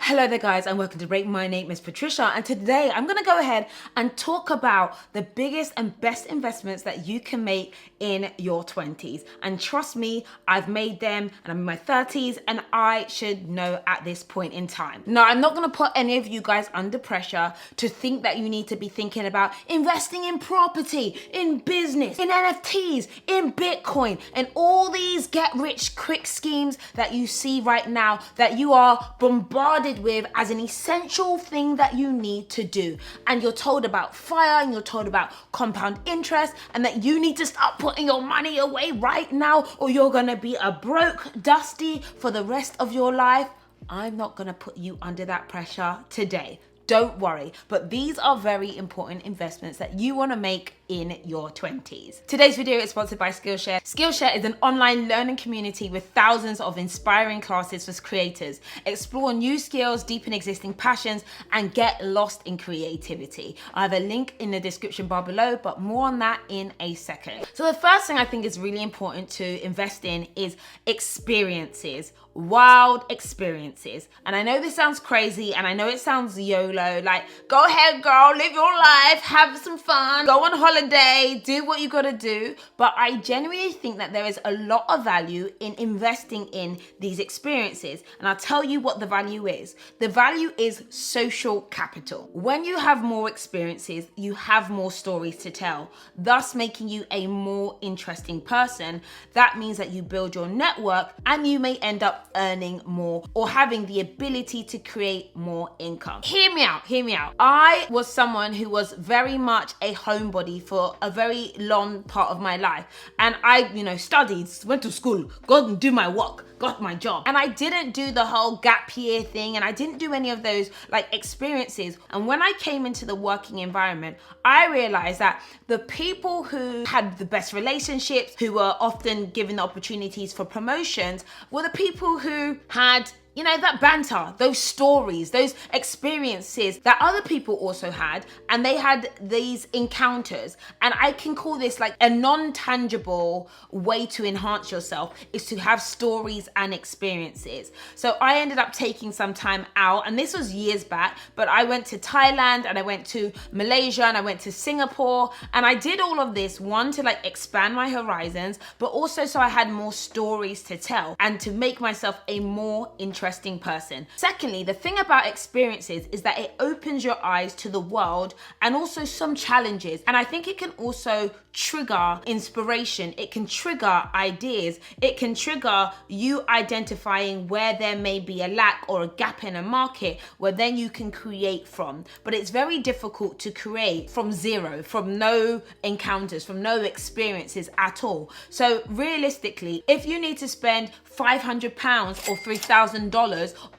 Hello there guys and welcome to Rate. My name is Patricia and today I'm going to go ahead and talk about the biggest and best investments that you can make in your 20s. And trust me, I've made them and I'm in my 30s and I should know at this point in time. Now, I'm not going to put any of you guys under pressure to think that you need to be thinking about investing in property, in business, in NFTs, in Bitcoin, and all these get rich quick schemes that you see right now that you are bombarded with as an essential thing that you need to do. And you're told about fire and you're told about compound interest and that you need to start putting your money away right now or you're gonna be a broke dusty for the rest of your life. I'm not gonna put you under that pressure today. Don't worry, but these are very important investments that you want to make in your 20s. Today's video is sponsored by Skillshare. Skillshare is an online learning community with thousands of inspiring classes for creators. Explore new skills, deepen existing passions, and get lost in creativity. I have a link in the description bar below, but more on that in a second. So the first thing I think is really important to invest in is experiences. Wild experiences. And I know this sounds crazy and I know it sounds YOLO, like go ahead girl, live your life, have some fun, go on holiday, do what you gotta do. But I genuinely think that there is a lot of value in investing in these experiences. And I'll tell you what the value is. The value is social capital. When you have more experiences, you have more stories to tell, thus making you a more interesting person. That means that you build your network and you may end up earning more or having the ability to create more income. Hear me out. I was someone who was very much a homebody for a very long part of my life. And I, studied, went to school, got and do my work, got my job. And I didn't do the whole gap year thing and I didn't do any of those experiences. And when I came into the working environment, I realized that the people who had the best relationships, who were often given the opportunities for promotions, were the people who had that banter, those stories, those experiences that other people also had, and they had these encounters. And I can call this a non-tangible way to enhance yourself is to have stories and experiences. So I ended up taking some time out, and this was years back, but I went to Thailand and I went to Malaysia and I went to Singapore, and I did all of this, one, to expand my horizons, but also so I had more stories to tell and to make myself a more interesting person. Secondly, the thing about experiences is that it opens your eyes to the world and also some challenges. And I think it can also trigger inspiration. It can trigger ideas. It can trigger you identifying where there may be a lack or a gap in a market where then you can create from. But it's very difficult to create from zero, from no encounters, from no experiences at all. So realistically, if you need to spend £500 or $3,000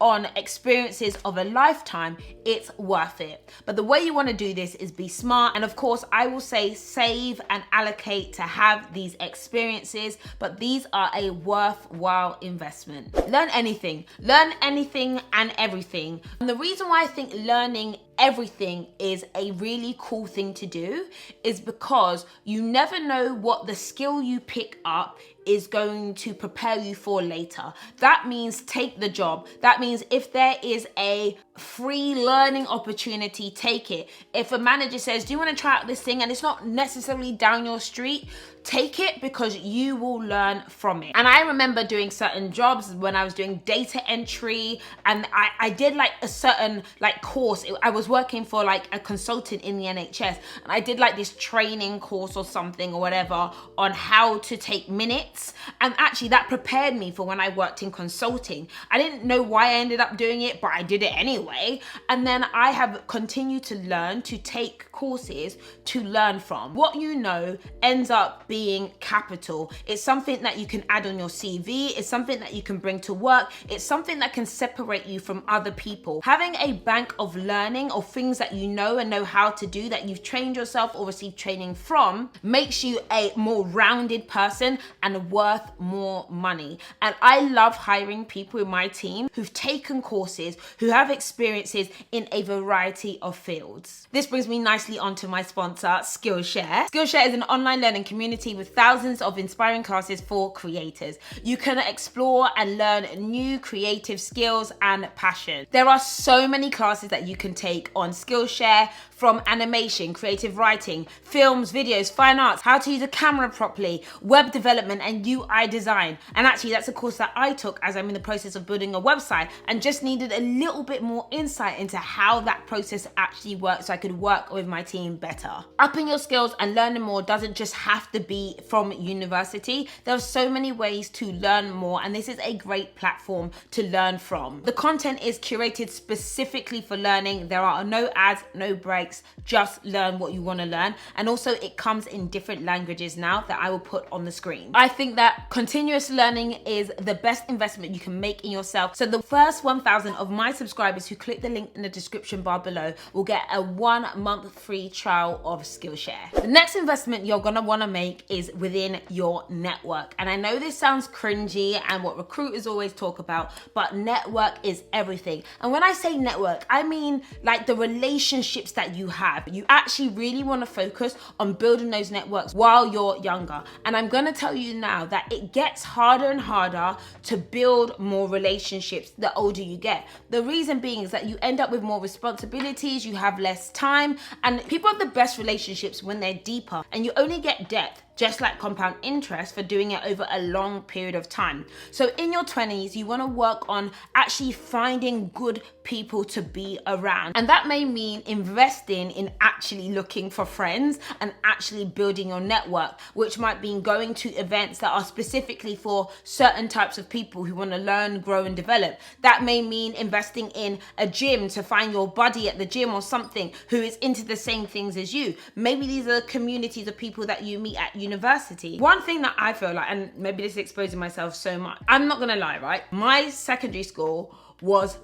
on experiences of a lifetime, it's worth it. But the way you want to do this is be smart. And of course, I will say save and allocate to have these experiences, but these are a worthwhile investment. Learn anything and everything. And the reason why I think learning everything is a really cool thing to do is because you never know what the skill you pick up is going to prepare you for later. That means take the job. That means if there is a free learning opportunity, take it. If a manager says, do you want to try out this thing? And it's not necessarily down your street, take it because you will learn from it. And I remember doing certain jobs when I was doing data entry and I did a certain course. I was working for a consultant in the NHS and I did this training course or something or whatever on how to take minutes. And actually that prepared me for when I worked in consulting. I didn't know why I ended up doing it, but I did it anyway. And then I have continued to learn, to take courses to learn from. What you know ends up being capital. It's something that you can add on your CV. It's something that you can bring to work. It's something that can separate you from other people. Having a bank of learning or things that you know and know how to do that you've trained yourself or received training from makes you a more rounded person and worth more money. And I love hiring people in my team who've taken courses, who have experiences in a variety of fields. This brings me nicely onto my sponsor, Skillshare. Skillshare is an online learning community with thousands of inspiring classes for creators. You can explore and learn new creative skills and passion. There are so many classes that you can take on Skillshare, from animation, creative writing, films, videos, fine arts, how to use a camera properly, web development and UI design. And actually that's a course that I took as I'm in the process of building a website and just needed a little bit more insight into how that process actually works so I could work with my team better. Upping your skills and learning more doesn't just have to be from university. There are so many ways to learn more, and this is a great platform to learn from. The content is curated specifically for learning. There are no ads, no breaks, just learn what you want to learn. And also it comes in different languages now that I will put on the screen. I think that continuous learning is the best investment you can make in yourself. So the first 1,000 of my subscribers who click the link in the description bar below will get a 1 month free trial of Skillshare. The next investment you're gonna wanna make is within your network. And I know this sounds cringy and what recruiters always talk about, but network is everything. And when I say network, I mean like the relationships that you have. You actually really wanna focus on building those networks while you're younger. And I'm gonna tell you now that it gets harder and harder to build more relationships the older you get. The reason being is that you end up with more responsibilities, you have less time, and people have the best relationships when they're deeper, and you only get depth, just like compound interest, for doing it over a long period of time. So in your 20s, you want to work on actually finding good people to be around. And that may mean investing in actually looking for friends and actually building your network, which might mean going to events that are specifically for certain types of people who want to learn, grow, and develop. That may mean investing in a gym to find your buddy at the gym or something who is into the same things as you. Maybe these are communities of people that you meet at university. One thing that I feel like, and maybe this is exposing myself so much, I'm not gonna lie, right? My secondary school was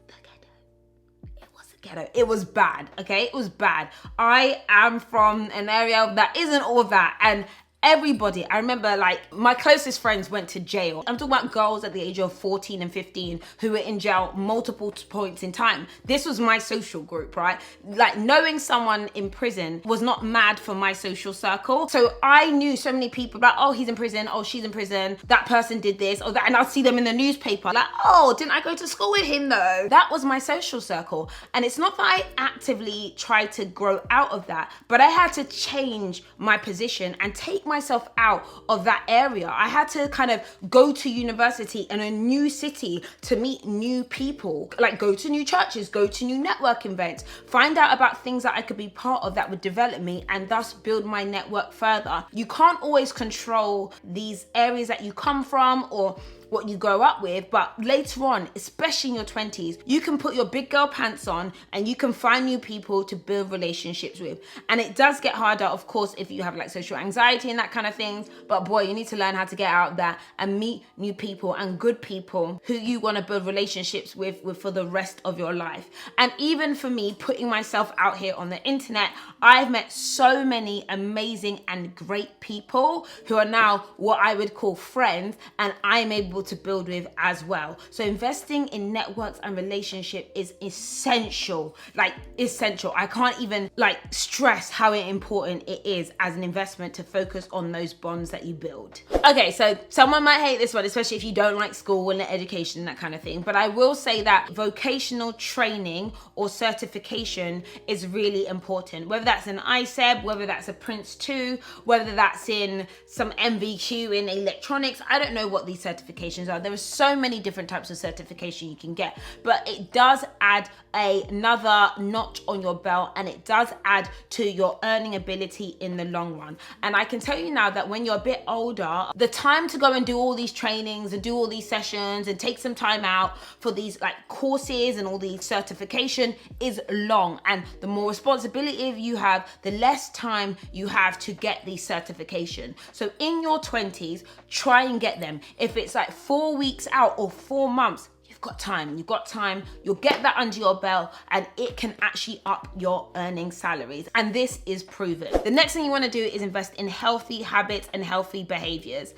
the ghetto. It was the ghetto. It was bad, okay? It was bad. I am from an area that isn't all that, and everybody, I remember like my closest friends went to jail. I'm talking about girls at the age of 14 and 15 who were in jail multiple points in time. This was my social group, right? Like knowing someone in prison was not mad for my social circle. So I knew so many people like, oh, he's in prison, oh, she's in prison, that person did this or that, and I'll see them in the newspaper. Like, oh, didn't I go to school with him though? That was my social circle. And it's not that I actively tried to grow out of that, but I had to change my position and take myself out of that area. I had to kind of go to university in a new city to meet new people, like go to new churches, go to new networking events, find out about things that I could be part of that would develop me and thus build my network further. You can't always control these areas that you come from or what you grow up with, but later on, especially in your 20s, you can put your big girl pants on and you can find new people to build relationships with. And it does get harder, of course, if you have like social anxiety and that kind of things, but boy, you need to learn how to get out there and meet new people and good people who you want to build relationships with for the rest of your life. And even for me, putting myself out here on the internet, I've met so many amazing and great people who are now what I would call friends, and I'm able to build with as well. So investing in networks and relationship is essential, like essential. I can't even like stress how important it is as an investment to focus on those bonds that you build. Okay, so someone might hate this one, especially if you don't like school and education and that kind of thing, but I will say that vocational training or certification is really important, whether that's an ISEB, whether that's a Prince 2, whether that's in some MVQ in electronics. I don't know what these certifications are. There are so many different types of certification you can get, but it does add another notch on your belt, and it does add to your earning ability in the long run. And I can tell you now that when you're a bit older, the time to go and do all these trainings and do all these sessions and take some time out for these like courses and all these certification is long. And the more responsibility you have, the less time you have to get these certification. So in your 20s, try and get them. If it's like 4 weeks out or 4 months, you've got time, you'll get that under your belt and it can actually up your earning salaries. And this is proven. The next thing you want to do is invest in healthy habits and healthy behaviors.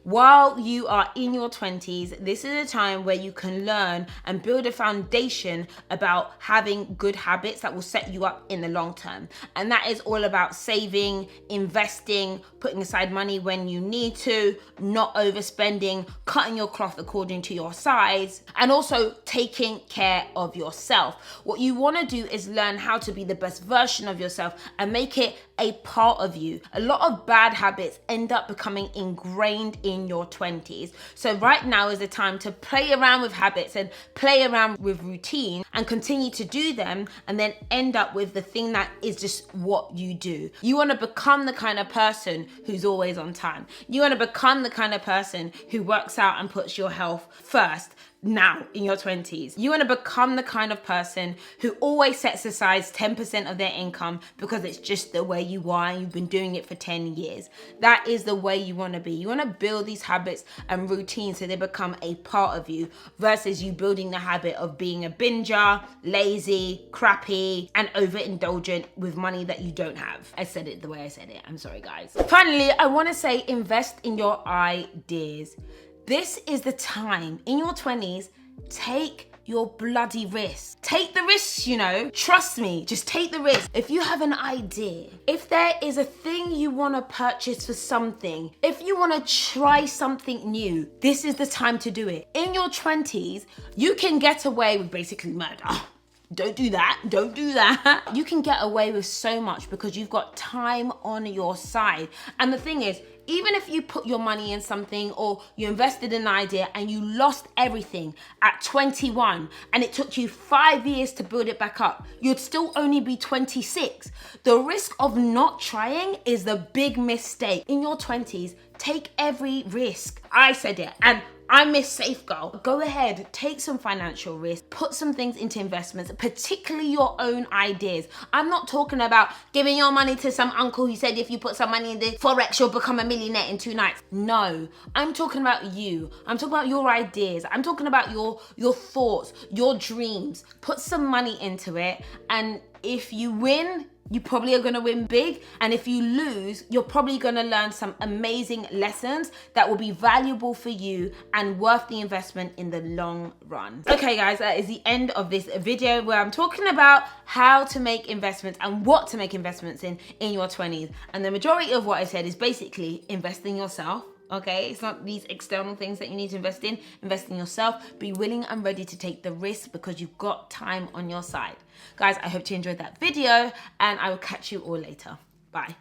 While you are in your 20s, this is a time where you can learn and build a foundation about having good habits that will set you up in the long term. And that is all about saving, investing, putting aside money when you need to, not overspending, cutting your cloth according to your size, and also taking care of yourself. What you want to do is learn how to be the best version of yourself and make it a part of you. A lot of bad habits end up becoming ingrained in your 20s. So right now is the time to play around with habits and play around with routine and continue to do them, and then end up with the thing that is just what you do. You want to become the kind of person who's always on time. You want to become the kind of person who works out and puts your health first. Now in your 20s, you want to become the kind of person who always sets aside 10% of their income because it's just the way you are and you've been doing it for 10 years. That is the way you want to be. You want to build these habits and routines so they become a part of you, versus you building the habit of being a binger, lazy, crappy, and overindulgent with money that you don't have. I said it the way I said it. I'm sorry, guys. Finally, I want to say invest in your ideas. This is the time in your 20s, take your bloody risk. Take the risks, you know. Trust me, just take the risk. If you have an idea, if there is a thing you want to purchase for something, if you want to try something new, this is the time to do it. In your 20s, you can get away with basically murder. Don't do that. Don't do that. You can get away with so much because you've got time on your side. And the thing is, even if you put your money in something or you invested in an idea and you lost everything at 21 and it took you 5 years to build it back up, you'd still only be 26. The risk of not trying is the big mistake. In your 20s, take every risk. I said it, and I'm Miss Safe Girl. Go ahead, take some financial risk, put some things into investments, particularly your own ideas. I'm not talking about giving your money to some uncle who said if you put some money in the Forex, you'll become a millionaire in 2 nights. No, I'm talking about you. I'm talking about your ideas. I'm talking about your thoughts, your dreams. Put some money into it, and if you win, you probably are gonna win big. And if you lose, you're probably gonna learn some amazing lessons that will be valuable for you and worth the investment in the long run. Okay guys, that is the end of this video where I'm talking about how to make investments and what to make investments in your 20s. And the majority of what I said is basically invest in yourself. Okay, it's not these external things that you need to invest in. Invest in yourself. Be willing and ready to take the risk because you've got time on your side. Guys, I hope you enjoyed that video and I will catch you all later. Bye.